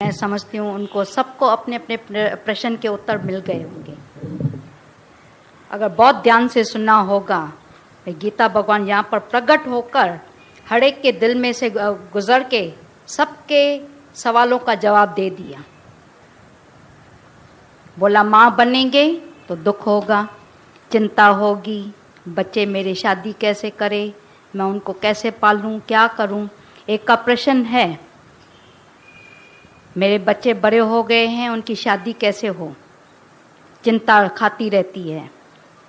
मैं समझती हूँ उनको सबको अपने अपने प्रश्न के उत्तर मिल गए होंगे। अगर बहुत ध्यान से सुनना होगा, गीता भगवान यहाँ पर प्रकट होकर हर एक के दिल में से गुजर के सबके सवालों का जवाब दे दिया। बोला माँ बनेंगे तो दुख होगा, चिंता होगी, बच्चे मेरे शादी कैसे करें, मैं उनको कैसे पालूं, क्या करूं। एक का प्रश्न है मेरे बच्चे बड़े हो गए हैं, उनकी शादी कैसे हो, चिंता खाती रहती है।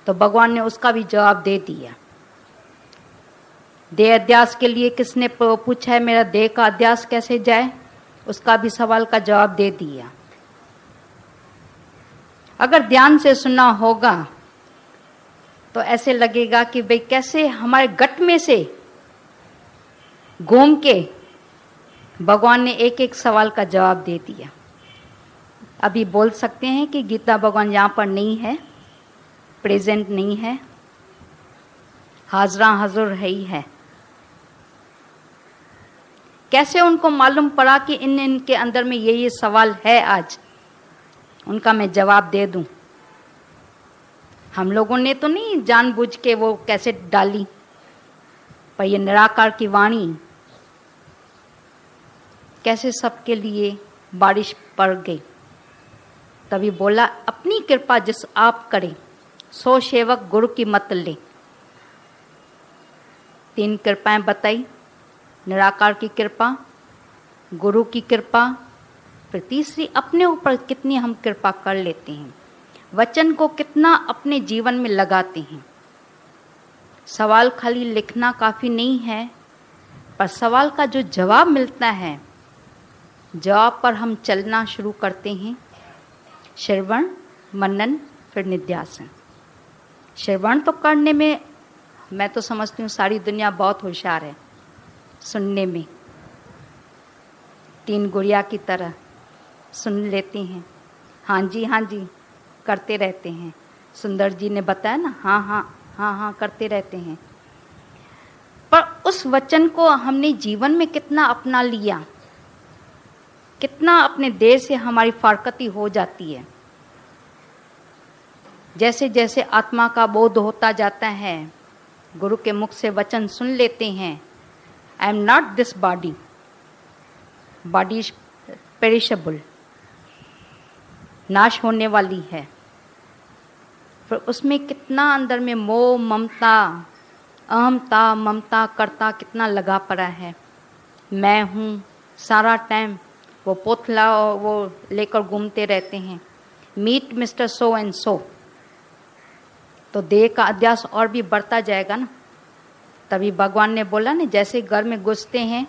तो भगवान ने उसका भी जवाब दे दिया। देह अध्यास के लिए किसने पूछा है मेरा देह का अध्यास कैसे जाए, उसका भी सवाल का जवाब दे दिया। अगर ध्यान से सुनना होगा तो ऐसे लगेगा कि भाई कैसे हमारे गट में से घूम के भगवान ने एक एक सवाल का जवाब दे दिया। अभी बोल सकते हैं कि गीता भगवान यहाँ पर नहीं है, प्रेजेंट नहीं है, हाजरा हजूर है ही है। कैसे उनको मालूम पड़ा कि इनके अंदर में ये सवाल है, आज उनका मैं जवाब दे दूं। हम लोगों ने तो नहीं जानबूझ के वो कैसेट डाली, पर ये निराकार की वाणी कैसे सबके लिए बारिश पड़ गई। तभी बोला अपनी कृपा जिस आप करें, सो सेवक गुरु की मत ले। 3 कृपाएं बताई, निराकार की कृपा, गुरु की कृपा, फिर तीसरी अपने ऊपर कितनी हम कृपा कर लेते हैं, वचन को कितना अपने जीवन में लगाते हैं। सवाल खाली लिखना काफ़ी नहीं है, पर सवाल का जो जवाब मिलता है, जवाब पर हम चलना शुरू करते हैं। श्रवण, मनन, फिर निध्यासन। श्रवण तो करने में मैं तो समझती हूँ सारी दुनिया बहुत होशियार है, सुनने में 3 गुड़िया की तरह सुन लेते हैं, हाँ जी करते रहते हैं। सुंदर जी ने बताया ना, हाँ करते रहते हैं। पर उस वचन को हमने जीवन में कितना अपना लिया, कितना अपने देह से हमारी फारकती हो जाती है। जैसे जैसे आत्मा का बोध होता जाता है, गुरु के मुख से वचन सुन लेते हैं, I am not this body, body is perishable, नाश होने वाली है। फिर उसमें कितना अंदर में मोह, ममता, अहमता, ममता, कर्ता कितना लगा पड़ा है। मैं हूँ, सारा टाइम वो पोथला वो लेकर घूमते रहते हैं, meet mister so and so. तो देह का अध्यास और भी बढ़ता जाएगा ना। तभी भगवान ने बोला ना, जैसे घर में घुसते हैं,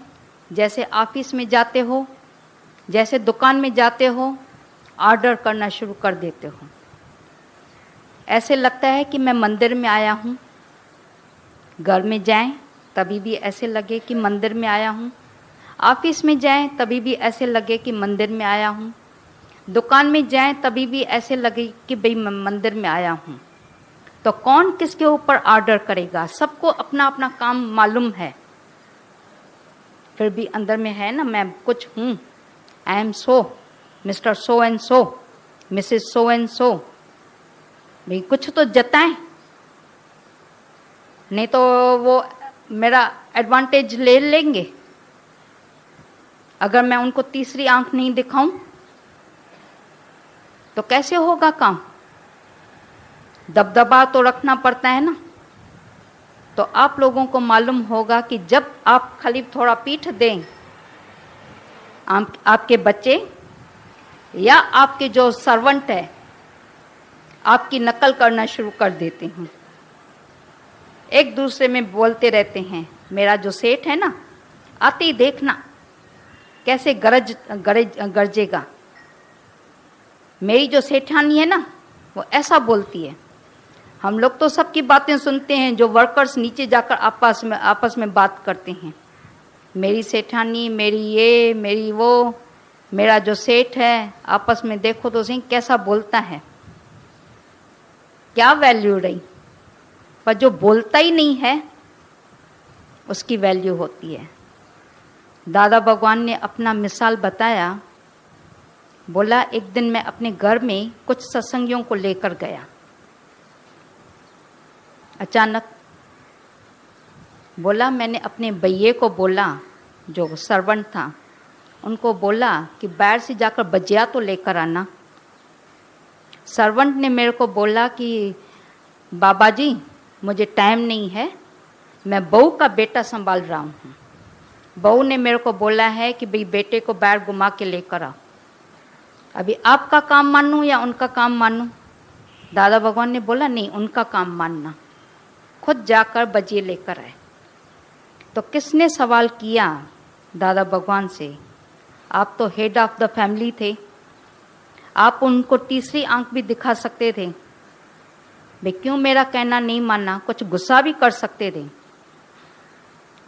जैसे ऑफिस में जाते हो, जैसे दुकान में जाते हो, ऑर्डर करना शुरू कर देते हो। ऐसे लगता है कि मैं मंदिर में आया हूँ। घर में जाएं तभी भी ऐसे लगे कि मंदिर में आया हूँ, ऑफिस में जाएं तभी भी ऐसे लगे कि मंदिर में आया हूँ, दुकान में जाएं तभी भी ऐसे लगे कि भाई मैं मंदिर में आया हूँ। तो कौन किसके ऊपर ऑर्डर करेगा, सबको अपना अपना काम मालूम है। फिर भी अंदर में है ना, मैं कुछ हूँ, I am so, mister so and so, Mrs so and सो। भाई कुछ तो जताएं, नहीं तो वो मेरा एडवांटेज ले लेंगे। अगर मैं उनको तीसरी आंख नहीं दिखाऊं तो कैसे होगा काम। दबदबा तो रखना पड़ता है ना। तो आप लोगों को मालूम होगा कि जब आप खाली थोड़ा पीठ दें, आपके बच्चे या आपके जो सर्वेंट है आपकी नकल करना शुरू कर देते हैं, एक दूसरे में बोलते रहते हैं। मेरा जो सेठ है ना, आते ही देखना कैसे गरजेगा। मेरी जो सेठानी है ना, वो ऐसा बोलती है। हम लोग तो सबकी बातें सुनते हैं, जो वर्कर्स नीचे जाकर आपस में बात करते हैं। मेरी सेठानी, मेरी ये, मेरी वो, मेरा जो सेठ है, आपस में देखो तो सही कैसा बोलता है। क्या वैल्यू रही। पर जो बोलता ही नहीं है उसकी वैल्यू होती है। दादा भगवान ने अपना मिसाल बताया बोला एक दिन मैं अपने घर में कुछ सत्संगियों को लेकर गया। अचानक बोला मैंने अपने भैये को बोला, जो सर्वेंट था, उनको बोला कि बाहर से जाकर बजिया तो लेकर आना। सर्वेंट ने मेरे को बोला कि बाबा जी मुझे टाइम नहीं है, मैं बहू का बेटा संभाल रहा हूँ। बहू ने मेरे को बोला है कि भाई बेटे को बाहर घुमा के लेकर आओ। अभी आपका काम मानूं या उनका काम मानूं? दादा भगवान ने बोला नहीं, उनका काम मानना। खुद जाकर बजिए लेकर आए। तो किसने सवाल किया दादा भगवान से? आप तो हेड ऑफ द फैमिली थे, आप उनको तीसरी आंख भी दिखा सकते थे। भाई क्यों मेरा कहना नहीं माना? कुछ गुस्सा भी कर सकते थे,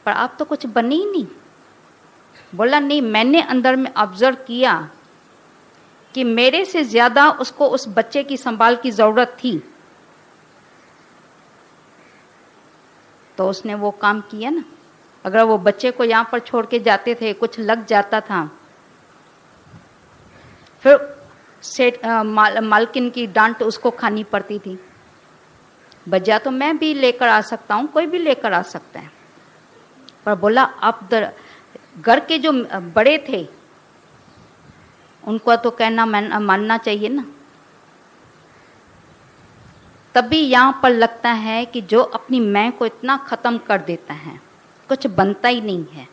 पर आप तो कुछ बने ही नहीं। बोला नहीं, मैंने अंदर में ऑब्जर्व किया कि मेरे से ज्यादा उसको उस बच्चे की संभाल की जरूरत थी, तो उसने वो काम किया ना। अगर वो बच्चे को यहाँ पर छोड़ के जाते थे, कुछ लग जाता था, फिर सेठ मालकिन की डांट उसको खानी पड़ती थी। बजा तो मैं भी लेकर आ सकता हूँ, कोई भी लेकर आ सकता है, पर बोला आप घर के जो बड़े थे उनको तो कहना मानना चाहिए ना। तभी यहाँ पर लगता है कि जो अपनी मैं को इतना खत्म कर देता है, कुछ बनता ही नहीं है,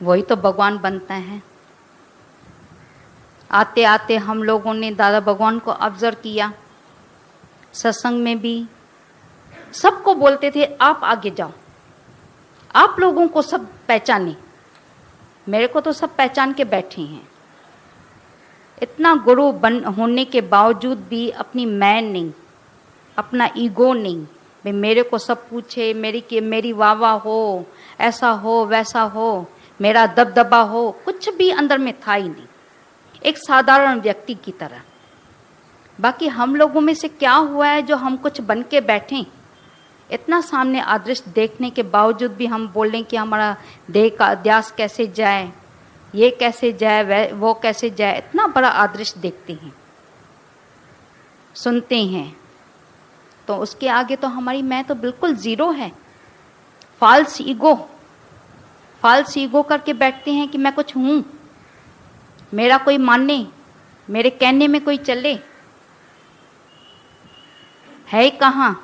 वही तो भगवान बनता है। आते आते हम लोगों ने दादा भगवान को ऑब्जर्व किया। सत्संग में भी सबको बोलते थे आप आगे जाओ, आप लोगों को सब पहचाने। मेरे को तो सब पहचान के बैठे हैं। इतना गुरु बन होने के बावजूद भी अपनी मैं नहीं, अपना ईगो नहीं, भाई मेरे को सब पूछे, मेरी वाह वाह हो, ऐसा हो वैसा हो, मेरा दबदबा हो, कुछ भी अंदर में था ही नहीं, एक साधारण व्यक्ति की तरह। बाकी हम लोगों में से क्या हुआ है जो हम कुछ बन के बैठे? इतना सामने अदृश्य देखने के बावजूद भी हम बोलें कि हमारा देह का अध्यास कैसे जाए, ये कैसे जाए, वो कैसे जाए। इतना बड़ा अदृश्य देखते हैं, सुनते हैं, तो उसके आगे तो हमारी मैं तो बिल्कुल जीरो है। फॉल्स ईगो करके बैठते हैं कि मैं कुछ हूं, मेरा कोई माने, मेरे कहने में कोई चले। है कहाँ?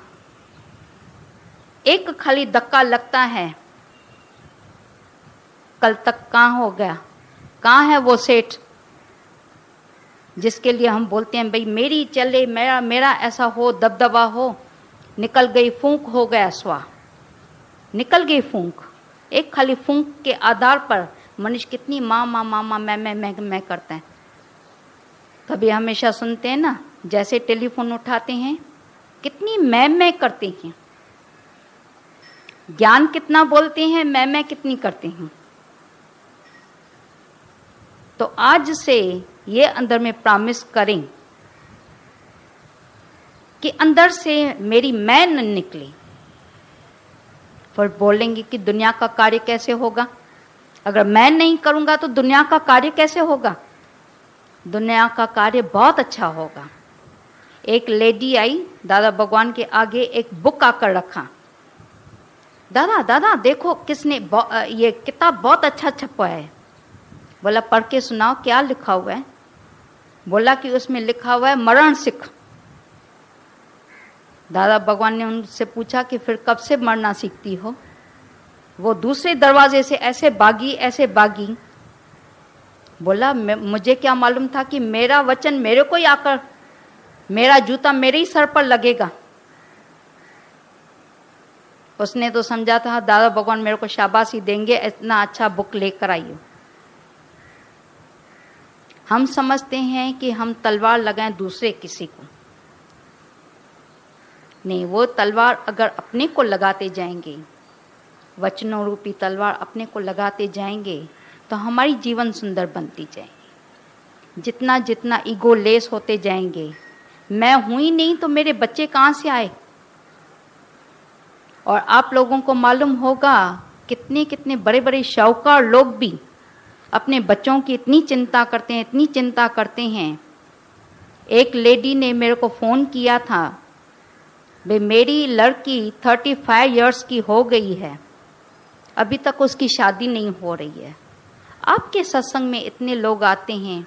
एक खाली धक्का लगता है, कल तक कहाँ हो गया? कहाँ है वो सेठ जिसके लिए हम बोलते हैं भाई मेरी चले, मेरा ऐसा हो, दबदबा हो। निकल गई फूंक, हो गया स्वाह। निकल गई फूंक। एक खाली फूंक के आधार पर मनुष्य कितनी माँ माँ माँ माँ मैं करता है। कभी हमेशा सुनते हैं ना, जैसे टेलीफोन उठाते हैं कितनी मैं करते हैं, ज्ञान कितना बोलते हैं, मैं कितनी करते हैं। तो आज से ये अंदर में प्रॉमिस करें कि अंदर से मेरी मैं न निकले। फिर बोलेंगे कि दुनिया का कार्य कैसे होगा? अगर मैं नहीं करूंगा तो दुनिया का कार्य कैसे होगा? दुनिया का कार्य बहुत अच्छा होगा। एक लेडी आई दादा भगवान के आगे, एक बुक आकर रखा। दादा दादा देखो किसने ये किताब बहुत अच्छा छपा है। बोला पढ़ के सुनाओ, क्या लिखा हुआ है? बोला कि उसमें लिखा हुआ है मरण सीख। दादा भगवान ने उनसे पूछा कि फिर कब से मरना सीखती हो? वो दूसरे दरवाजे से ऐसे भागी। बोला मुझे क्या मालूम था कि मेरा वचन मेरे को ही आकर, मेरा जूता मेरे ही सर पर लगेगा। उसने तो समझा था दादा भगवान मेरे को शाबाशी देंगे, इतना अच्छा बुक लेकर आई हो। हम समझते हैं कि हम तलवार लगाएं दूसरे किसी को, नहीं, वो तलवार अगर अपने को लगाते जाएंगे, वचनों रूपी तलवार अपने को लगाते जाएंगे, तो हमारी जीवन सुंदर बनती जाएगी। जितना जितना ईगो लेस होते जाएंगे, मैं हूं ही नहीं तो मेरे बच्चे कहाँ से आए? और आप लोगों को मालूम होगा कितने कितने बड़े बड़े शाहूकार लोग भी अपने बच्चों की इतनी चिंता करते हैं, इतनी चिंता करते हैं। एक लेडी ने मेरे को फ़ोन किया था, भाई मेरी लड़की 35 इयर्स की हो गई है, अभी तक उसकी शादी नहीं हो रही है। आपके सत्संग में इतने लोग आते हैं,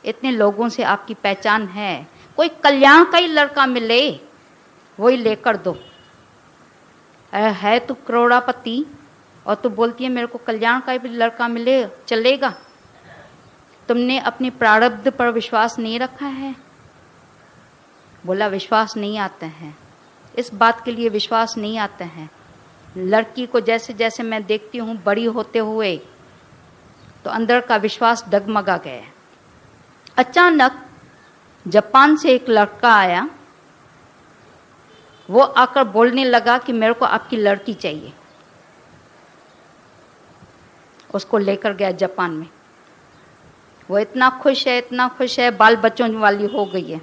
इतने लोगों से आपकी पहचान है, कोई कल्याण का ही लड़का मिले वही लेकर दो। है तू करोड़ापति और तू बोलती है मेरे को कल्याण का भी लड़का मिले चलेगा? तुमने अपने प्रारब्ध पर विश्वास नहीं रखा है। बोला विश्वास नहीं आता है, इस बात के लिए विश्वास नहीं आता है। लड़की को जैसे जैसे मैं देखती हूँ बड़ी होते हुए, तो अंदर का विश्वास डगमगा गया। अचानक जापान से एक लड़का आया, वो आकर बोलने लगा कि मेरे को आपकी लड़की चाहिए। उसको लेकर गया जापान में। वो इतना खुश है, इतना खुश है, बाल बच्चों वाली हो गई है।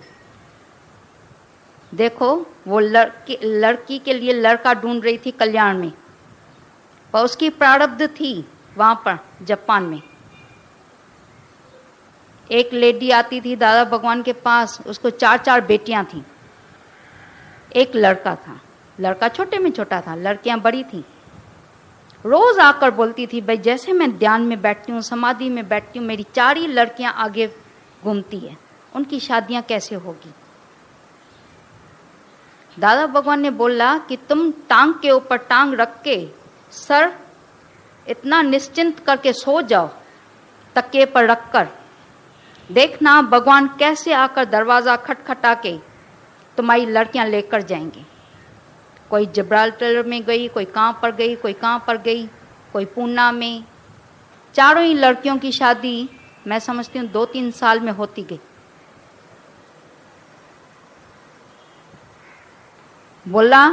देखो वो लड़की के लिए लड़का ढूंढ रही थी कल्याण में, पर उसकी प्रारब्ध थी वहाँ पर जापान में। एक लेडी आती थी दादा भगवान के पास, उसको 4 बेटियां थीं, एक लड़का था। लड़का छोटे में छोटा था, लड़कियां बड़ी थीं। रोज आकर बोलती थी भाई जैसे मैं ध्यान में बैठती हूँ, समाधि में बैठती हूँ, मेरी 4 ही लड़कियां आगे घूमती है, उनकी शादियां कैसे होगी? दादा भगवान ने बोला कि तुम टांग के ऊपर टांग रख के सर इतना निश्चिंत करके सो जाओ, तकिए पर रखकर, देखना भगवान कैसे आकर दरवाजा खटखटा के तुम्हारी लड़कियां लेकर जाएंगे। कोई जिब्राल्टर में गई, कोई कहाँ पर गई, कोई कहाँ पर गई, कोई पूना में। 4 ही लड़कियों की शादी मैं समझती हूँ 2-3 साल में होती गई। बोला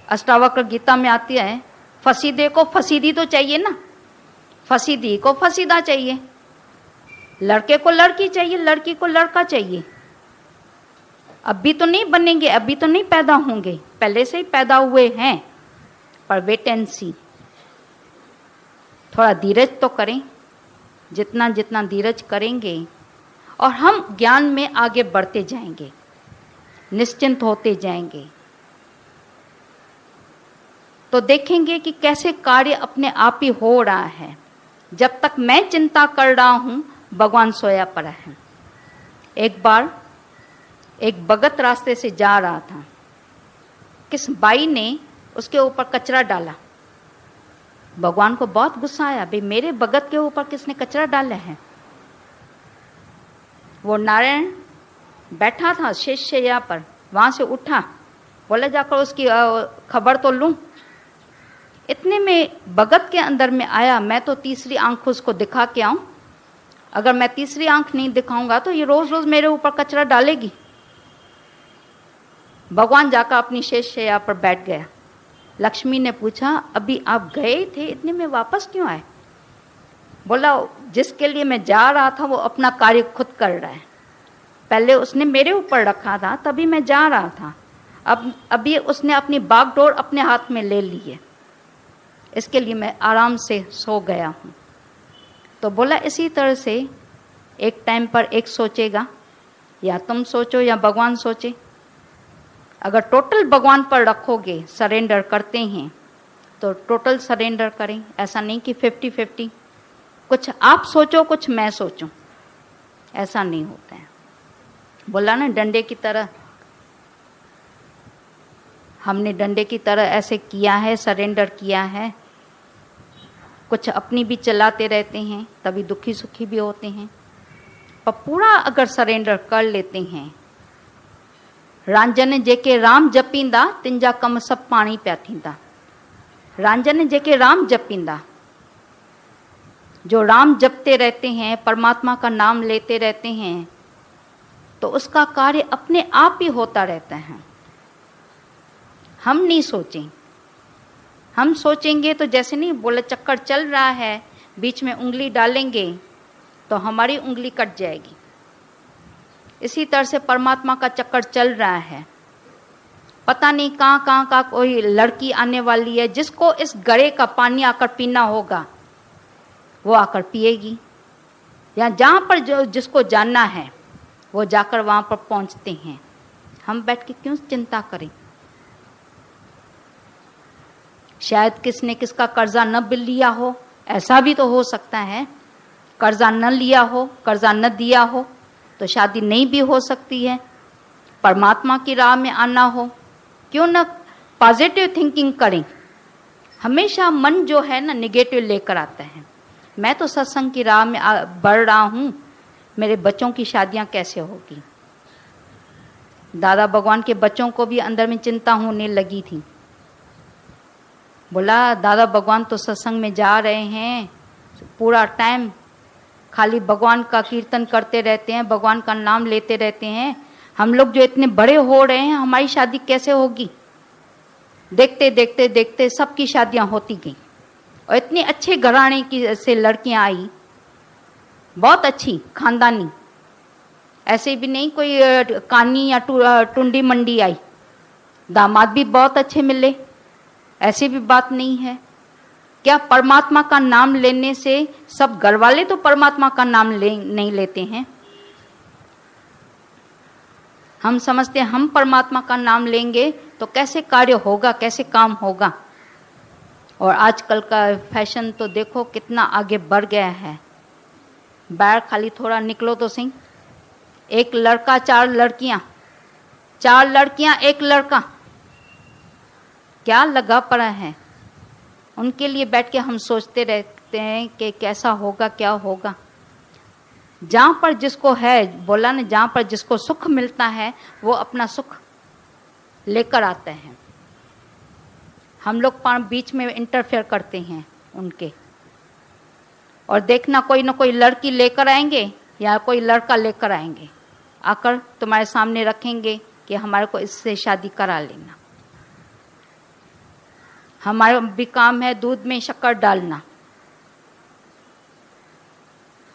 अष्टावक्र गीता में आती है, फसीदे को फसीदी तो चाहिए ना, फसीदी को फसीदा चाहिए, लड़के को लड़की चाहिए, लड़की को लड़का चाहिए। अभी तो नहीं बनेंगे, अभी तो नहीं पैदा होंगे, पहले से ही पैदा हुए हैं, पर वेट एंड सी। थोड़ा धीरज तो करें, जितना जितना धीरज करेंगे और हम ज्ञान में आगे बढ़ते जाएंगे, निश्चिंत होते जाएंगे, तो देखेंगे कि कैसे कार्य अपने आप ही हो रहा है। जब तक मैं चिंता कर रहा हूं, भगवान सोया पड़ा है। एक बार एक भगत रास्ते से जा रहा था, किस बाई ने उसके ऊपर कचरा डाला। भगवान को बहुत गुस्सा आया, भाई मेरे भगत के ऊपर किसने कचरा डाला है। वो नारायण बैठा था शेषशैया पर, वहां से उठा, बोला जाकर उसकी खबर तो लूं। इतने में भगत के अंदर में आया, मैं तो तीसरी आंख उसको दिखा के आऊं, अगर मैं तीसरी आंख नहीं दिखाऊंगा तो ये रोज रोज मेरे ऊपर कचरा डालेगी। भगवान जाकर अपनी शेषशैया पर बैठ गया। लक्ष्मी ने पूछा, अभी आप गए थे, इतने में वापस क्यों आए? बोला जिसके लिए मैं जा रहा था वो अपना कार्य खुद कर रहा है, पहले उसने मेरे ऊपर रखा था तभी मैं जा रहा था, अब अभी उसने अपनी बागडोर अपने हाथ में ले ली है, इसके लिए मैं आराम से सो गया हूँ। तो बोला इसी तरह से एक टाइम पर एक सोचेगा, या तुम सोचो या भगवान सोचे। अगर टोटल भगवान पर रखोगे, सरेंडर करते हैं तो टोटल सरेंडर करें, ऐसा नहीं कि 50-50, कुछ आप सोचो कुछ मैं सोचूं, ऐसा नहीं होता है। बोला ना डंडे की तरह, हमने डंडे की तरह ऐसे किया है, सरेंडर किया है, कुछ अपनी भी चलाते रहते हैं, तभी दुखी सुखी भी होते हैं। पर पूरा अगर सरेंडर कर लेते हैं, रांझन जेके राम जपींदा तिंजा कम सब पानी पिया थींदा। रांझन जेके राम जपींदा, जो राम जपते रहते हैं, परमात्मा का नाम लेते रहते हैं, तो उसका कार्य अपने आप ही होता रहता है। हम नहीं सोचें, हम सोचेंगे तो जैसे नहीं बोले चक्कर चल रहा है, बीच में उंगली डालेंगे तो हमारी उंगली कट जाएगी। इसी तरह से परमात्मा का चक्कर चल रहा है, पता नहीं कहाँ कहाँ का कोई लड़की आने वाली है जिसको इस गड़े का पानी आकर पीना होगा, वो आकर पिएगी। या जहाँ पर जो जिसको जानना है वो जाकर वहाँ पर पहुँचते हैं। हम बैठ के क्यों चिंता करें? शायद किसने किसका कर्जा न बिल लिया हो, ऐसा भी तो हो सकता है। कर्जा न लिया हो, कर्जा न दिया हो तो शादी नहीं भी हो सकती है। परमात्मा की राह में आना हो, क्यों न पॉजिटिव थिंकिंग करें। हमेशा मन जो है ना निगेटिव लेकर आता है। मैं तो सत्संग की राह में बढ़ रहा हूँ, मेरे बच्चों की शादियाँ कैसे होगी। दादा भगवान के बच्चों को भी अंदर में चिंता होने लगी थी। बोला दादा भगवान तो सत्संग में जा रहे हैं, पूरा टाइम खाली भगवान का कीर्तन करते रहते हैं, भगवान का नाम लेते रहते हैं। हम लोग जो इतने बड़े हो रहे हैं, हमारी शादी कैसे होगी। देखते देखते देखते सबकी शादियां होती गई और इतने अच्छे घराने की से लड़कियां आई, बहुत अच्छी खानदानी, ऐसे भी नहीं कोई कानी या टुंडी मंडी आई। दामाद भी बहुत अच्छे मिले, ऐसी भी बात नहीं है। क्या परमात्मा का नाम लेने से सब घर वाले तो परमात्मा का नाम नहीं लेते हैं। हम समझते हैं हम परमात्मा का नाम लेंगे तो कैसे कार्य होगा, कैसे काम होगा। और आजकल का फैशन तो देखो कितना आगे बढ़ गया है। बाहर खाली थोड़ा निकलो तो सही, एक लड़का चार लड़कियां, चार लड़कियां एक लड़का, क्या लगा पड़ा है। उनके लिए बैठ के हम सोचते रहते हैं कि कैसा होगा, क्या होगा। जहाँ पर जिसको है, बोला ना, जहाँ पर जिसको सुख मिलता है वो अपना सुख लेकर आते हैं। हम लोग बीच में इंटरफेयर करते हैं उनके, और देखना कोई ना कोई लड़की लेकर आएंगे या कोई लड़का लेकर आएंगे, आकर तुम्हारे सामने रखेंगे कि हमारे को इससे शादी करा लेना। हमारा भी काम है दूध में शक्कर डालना,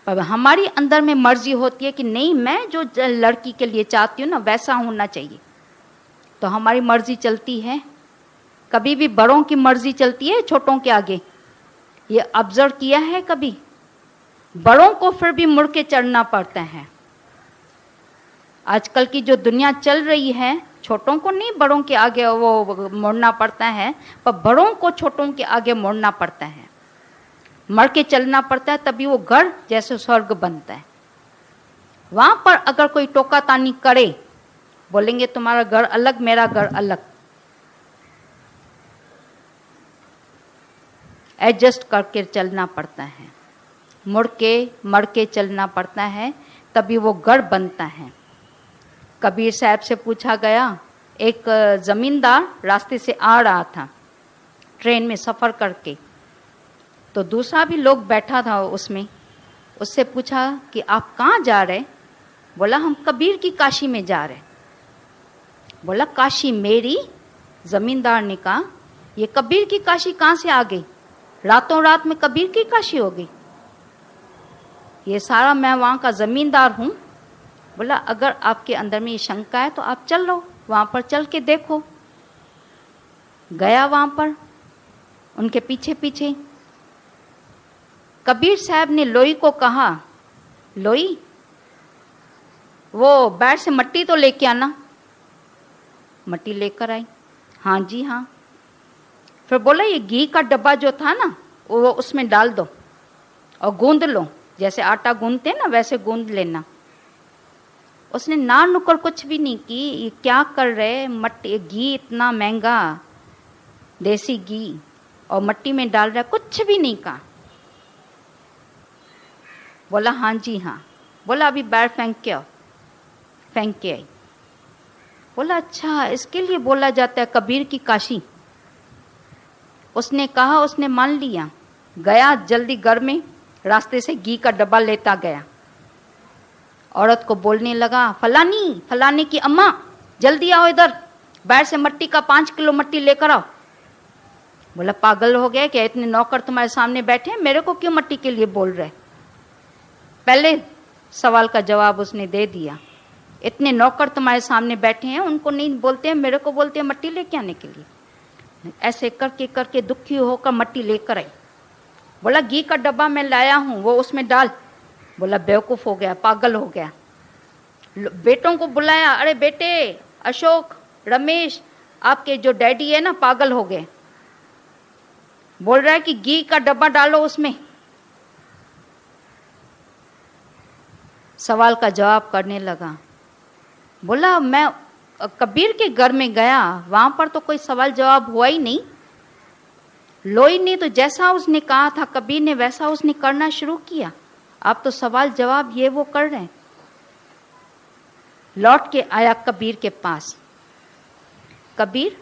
पर हमारी अंदर में मर्जी होती है कि नहीं, मैं जो लड़की के लिए चाहती हूँ ना वैसा होना चाहिए। तो हमारी मर्जी चलती है। कभी भी बड़ों की मर्जी चलती है छोटों के आगे, ये ऑब्जर्व किया है कभी? बड़ों को फिर भी मुड़ के चढ़ना पड़ता है। आजकल की जो दुनिया चल रही है, छोटों को नहीं बड़ों के आगे वो मुड़ना पड़ता है, पर बड़ों को छोटों के आगे मुड़ना पड़ता है, मर के चलना पड़ता है, तभी वो घर जैसे स्वर्ग बनता है। वहां पर अगर कोई टोका तानी करे, बोलेंगे तुम्हारा घर अलग, मेरा घर अलग, एडजस्ट करके चलना पड़ता है, मुड़ के मर के चलना पड़ता है, तभी वो घर बनता है। कबीर साहब से पूछा गया, एक जमींदार रास्ते से आ रहा था ट्रेन में सफ़र करके, तो दूसरा भी लोग बैठा था उसमें, उससे पूछा कि आप कहाँ जा रहे? बोला हम कबीर की काशी में जा रहे। बोला काशी मेरी? जमींदार ने कहा ये कबीर की काशी कहाँ से आ गई? रातों रात में कबीर की काशी हो गई? ये सारा मैं वहाँ का जमींदार हूँ। बोला अगर आपके अंदर में ये शंका है तो आप चल लो, वहाँ पर चल के देखो। गया वहाँ पर, उनके पीछे पीछे। कबीर साहब ने लोई को कहा, लोई वो बैठ से मट्टी तो लेके आना। मट्टी लेकर आई। हाँ जी हाँ। फिर बोला ये घी का डब्बा जो था ना वो उसमें डाल दो और गूंद लो, जैसे आटा गूंदते हैं ना वैसे गूंद लेना। उसने ना नुक्कड़ कुछ भी नहीं की। ये क्या कर रहे, मट्टी घी इतना महंगा, देसी घी, और मट्टी में डाल रहा है, कुछ भी नहीं कहा। बोला हाँ जी हाँ। बोला अभी बैर फेंक के आओ। फेंक के आई। बोला अच्छा इसके लिए बोला जाता है कबीर की काशी। उसने कहा, उसने मान लिया। गया जल्दी घर में, रास्ते से घी का डब्बा लेता गया। औरत को बोलने लगा, फलानी फलाने की अम्मा जल्दी आओ इधर, बैर से मट्टी का 5 किलो मट्टी लेकर आओ। बोला पागल हो गया क्या, इतने नौकर तुम्हारे सामने बैठे हैं, मेरे को क्यों मट्टी के लिए बोल रहे? पहले सवाल का जवाब उसने दे दिया। इतने नौकर तुम्हारे सामने बैठे हैं, उनको नहीं बोलते हैं, मेरे को बोलते हैं मट्टी लेके आने के लिए। ऐसे करके करके दुखी होकर मट्टी लेकर आई। बोला घी का डब्बा मैं लाया हूँ, वो उसमें डाल। बोला बेवकूफ हो गया, पागल हो गया। बेटों को बुलाया, अरे बेटे अशोक, रमेश, आपके जो डैडी है ना पागल हो गए। बोल रहा है कि घी का डब्बा डालो उसमें। सवाल का जवाब करने लगा। बोला मैं कबीर के घर में गया, वहां पर तो कोई सवाल जवाब हुआ ही नहीं। लोई ने तो जैसा उसने कहा था कबीर ने वैसा उसने करना शुरू किया। आप तो सवाल जवाब ये वो कर रहे हैं। लौट के आया कबीर के पास। कबीर,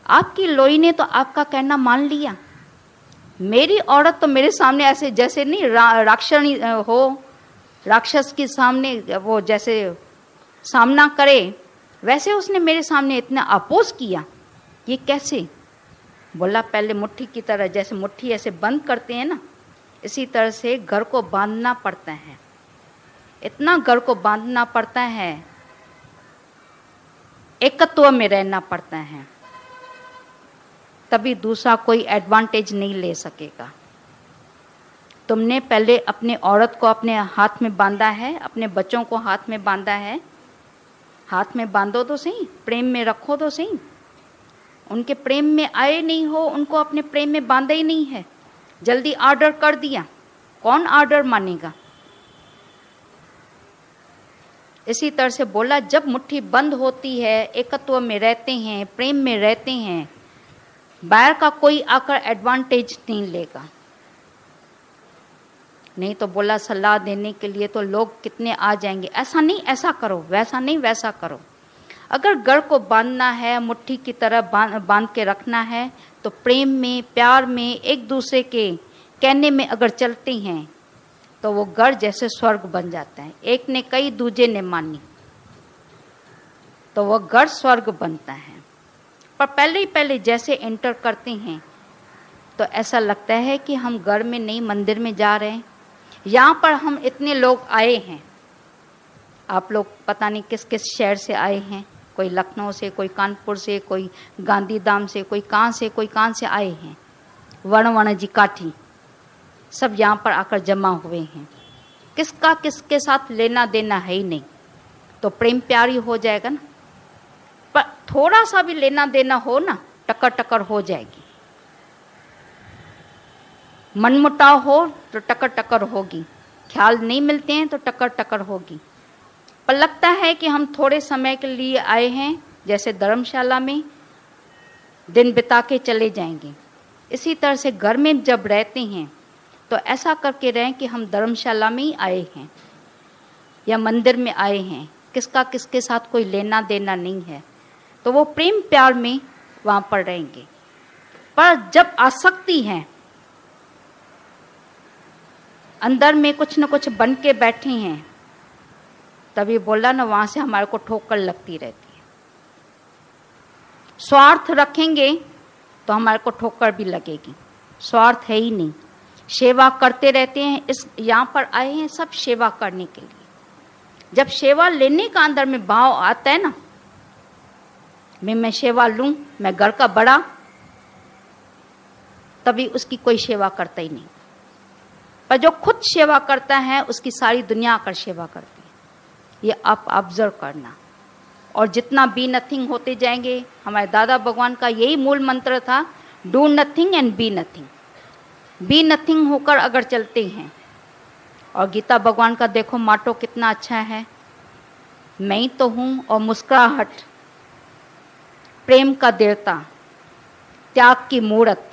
आपकी लोई ने तो आपका कहना मान लिया। मेरी औरत तो मेरे सामने ऐसे जैसे नहीं राक्षसी हो, राक्षस के सामने वो जैसे सामना करे, वैसे उसने मेरे सामने इतना अपोज किया। ये कैसे? बोला पहले मुट्ठी की तरह, जैसे मुट्ठी ऐसे बंद करते हैं ना, इसी तरह से घर को बांधना पड़ता है। इतना घर को बांधना पड़ता है, एकत्व में रहना पड़ता है, तभी दूसरा कोई एडवांटेज नहीं ले सकेगा। तुमने पहले अपने औरत को अपने हाथ में बांधा है, अपने बच्चों को हाथ में बांधा है। हाथ में बांधो तो सही, प्रेम में रखो तो सही। उनके प्रेम में आए नहीं हो, उनको अपने प्रेम में बांधा ही नहीं है, जल्दी ऑर्डर कर दिया, कौन ऑर्डर मानेगा? इसी तरह से बोला जब मुट्ठी बंद होती है, एकत्व में रहते हैं, प्रेम में रहते हैं, बाहर का कोई आकर एडवांटेज नहीं लेगा। नहीं तो बोला सलाह देने के लिए तो लोग कितने आ जाएंगे, ऐसा नहीं ऐसा करो, वैसा नहीं वैसा करो। अगर घर को बांधना है, मुट्ठी की तरह बांध के रखना है, तो प्रेम में, प्यार में, एक दूसरे के कहने में अगर चलते हैं तो वो घर जैसे स्वर्ग बन जाता है। एक ने कही, दूजे ने मानी, तो वो घर स्वर्ग बनता है। पर पहले जैसे एंटर करते हैं तो ऐसा लगता है कि हम घर में नहीं मंदिर में जा रहे हैं। यहाँ पर हम इतने लोग आए हैं, आप लोग पता नहीं किस किस शहर से आए हैं, कोई लखनऊ से, कोई कानपुर से, कोई गांधीधाम से, कोई कहाँ से आए हैं। वर्ण जी काठी सब यहाँ पर आकर जमा हुए हैं। किसका किसके साथ लेना देना है ही नहीं, तो प्रेम प्यार ही हो जाएगा ना। पर थोड़ा सा भी लेना देना हो ना, टक्कर टक्कर हो जाएगी। मनमुटाव हो तो टक्कर टक्कर होगी, ख्याल नहीं मिलते हैं तो टक्कर टक्कर होगी। पर लगता है कि हम थोड़े समय के लिए आए हैं, जैसे धर्मशाला में दिन बिता के चले जाएंगे। इसी तरह से घर में जब रहते हैं तो ऐसा करके रहें कि हम धर्मशाला में ही आए हैं या मंदिर में आए हैं, किसका किसके साथ कोई लेना देना नहीं है, तो वो प्रेम प्यार में वहाँ पर रहेंगे। पर जब आसक्ति है, अंदर में कुछ न कुछ बन के बैठे हैं, तभी बोला ना, वहाँ से हमारे को ठोकर लगती रहती है। स्वार्थ रखेंगे तो हमारे को ठोकर भी लगेगी, स्वार्थ है ही नहीं। सेवा करते रहते हैं, इस यहाँ पर आए हैं सब सेवा करने के लिए। जब सेवा लेने का अंदर में भाव आता है ना, मैं सेवा लूं, मैं घर का बड़ा, तभी उसकी कोई सेवा करता ही नहीं। पर जो खुद सेवा करता है उसकी सारी दुनिया आकर सेवा करती है। ये आप ऑब्जर्व करना। और जितना बी नथिंग होते जाएंगे, हमारे दादा भगवान का यही मूल मंत्र था, do nothing and be nothing. Be nothing होकर अगर चलते हैं, और गीता भगवान का देखो माटो कितना अच्छा है, मैं ही तो हूँ और मुस्कुराहट, प्रेम का देवता, त्याग की मूर्त।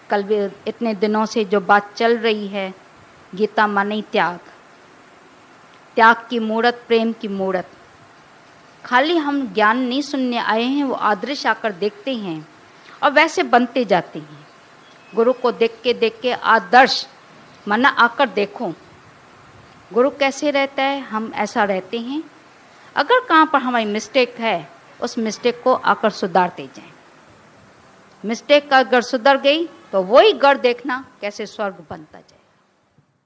कल भी इतने दिनों से जो बात चल रही है, गीता माने त्याग, त्याग की मूर्त, प्रेम की मूर्त। खाली हम ज्ञान नहीं सुनने आए हैं, वो आदर्श आकर देखते हैं और वैसे बनते जाते हैं। गुरु को देख के आदर्श माना आकर देखो गुरु कैसे रहता है, हम ऐसा रहते हैं। अगर कहाँ पर हमारी मिस्टेक है, उस मिस्टेक को आकर सुधारते जाएं। मिस्टेक अगर सुधर गई तो वही घर देखना कैसे स्वर्ग बनता जाए।